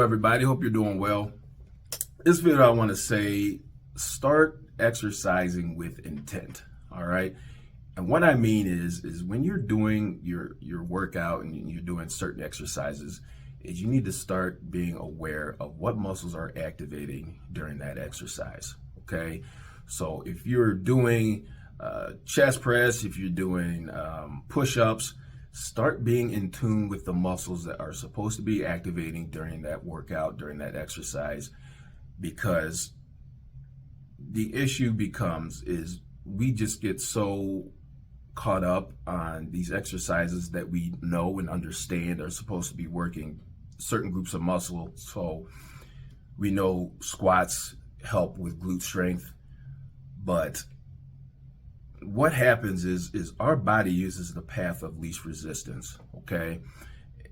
everybody. Hope you're doing well. This video, I want to say, start exercising with intent. All right. And what I mean is when you're doing your workout and you're doing certain exercises, is you need to start being aware of what muscles are activating during that exercise. Okay. So if you're doing chest press, if you're doing push-ups, start being in tune with the muscles that are supposed to be activating during that workout, during that exercise, because the issue becomes is we just get so caught up on these exercises that we know and understand are supposed to be working certain groups of muscle. So we know squats help with glute strength, but what happens is our body uses the path of least resistance, okay?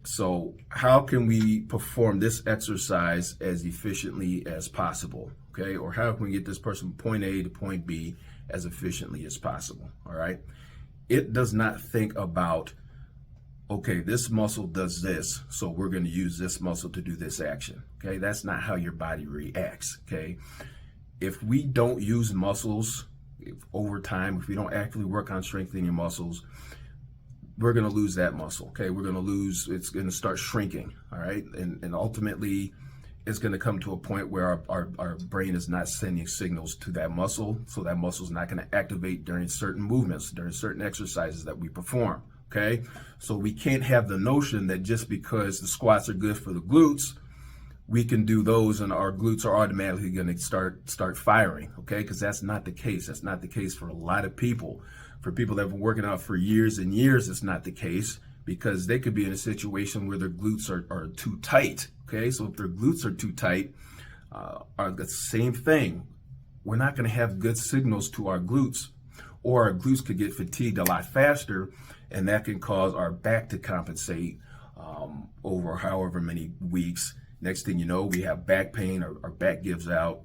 So how can we perform this exercise as efficiently as possible, okay? Or how can we get this person from point A to point B as efficiently as possible, all right? It does not think about, okay, this muscle does this, so we're gonna use this muscle to do this action, okay? That's not how your body reacts, okay? If we don't use muscles over time, if we don't actively work on strengthening your muscles, we're going to lose that muscle. Okay, we're going to lose, it's going to start shrinking. All right, and ultimately it's going to come to a point where our brain is not sending signals to that muscle, so that muscle is not going to activate during certain movements, during certain exercises that we perform. Okay, so we can't have the notion that just because the squats are good for the glutes, we can do those and our glutes are automatically going to start firing, okay? Because that's not the case. That's not the case for a lot of people. For people that have been working out for years and years, it's not the case, because they could be in a situation where their glutes are too tight, okay? So if their glutes are too tight, are the same thing. We're not going to have good signals to our glutes, or our glutes could get fatigued a lot faster, and that can cause our back to compensate over however many weeks. Next thing you know, we have back pain, or our back gives out,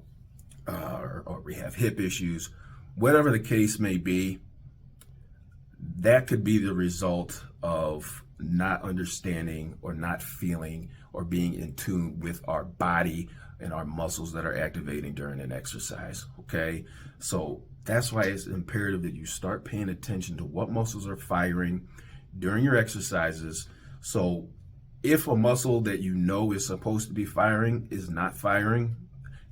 or we have hip issues. Whatever the case may be, that could be the result of not understanding or not feeling or being in tune with our body and our muscles that are activating during an exercise, okay? So that's why it's imperative that you start paying attention to what muscles are firing during your exercises. So if a muscle that you know is supposed to be firing is not firing,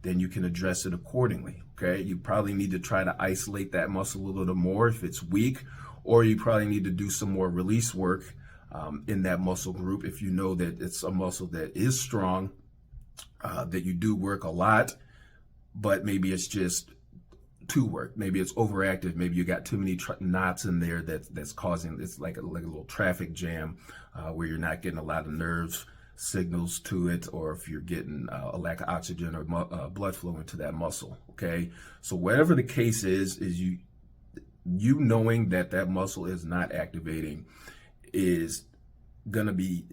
then you can address it accordingly, okay? You probably need to try to isolate that muscle a little more if it's weak, or you probably need to do some more release work in that muscle group if you know that it's a muscle that is strong, that you do work a lot, but maybe it's just too work. Maybe it's overactive. Maybe you got too many knots in there that's causing, it's like a little traffic jam where you're not getting a lot of nerves signals to it, or if you're getting a lack of oxygen or blood flow into that muscle, okay? So whatever the case is you knowing that muscle is not activating is gonna be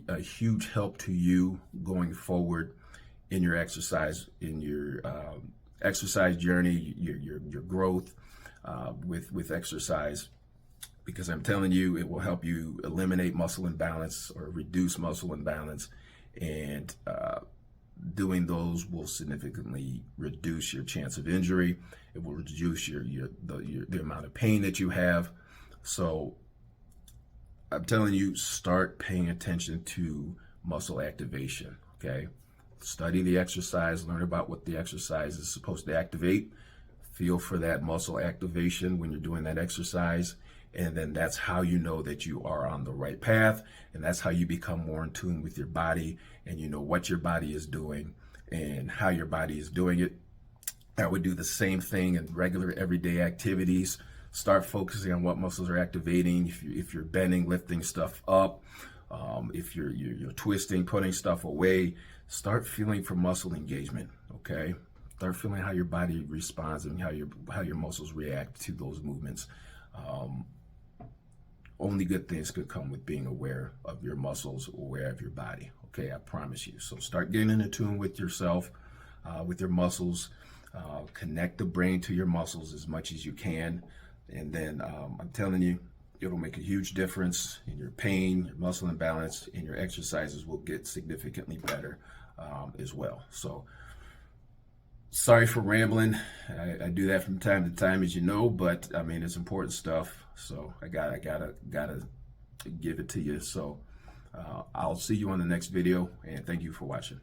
a huge help to you going forward in your exercise, in your exercise journey, your growth with exercise, because I'm telling you, it will help you eliminate muscle imbalance or reduce muscle imbalance, and doing those will significantly reduce your chance of injury. It will reduce the amount of pain that you have. So I'm telling you, start paying attention to muscle activation, okay? Study the exercise, learn about what the exercise is supposed to activate, feel for that muscle activation when you're doing that exercise, and then that's how you know that you are on the right path, and that's how you become more in tune with your body, and you know what your body is doing and how your body is doing it. I would do the same thing in regular everyday activities. Start focusing on what muscles are activating. If you're bending, lifting stuff up, if you're twisting, putting stuff away, start feeling for muscle engagement, okay? Start feeling how your body responds and how your muscles react to those movements. Only good things could come with being aware of your muscles, aware of your body, okay? I promise you. So start getting in tune with yourself, with your muscles. Connect the brain to your muscles as much as you can. And then I'm telling you, it'll make a huge difference in your pain, your muscle imbalance, and your exercises will get significantly better as well. So sorry for rambling. I do that from time to time, as you know, but I mean, it's important stuff. So I gotta give it to you. So I'll see you on the next video, and thank you for watching.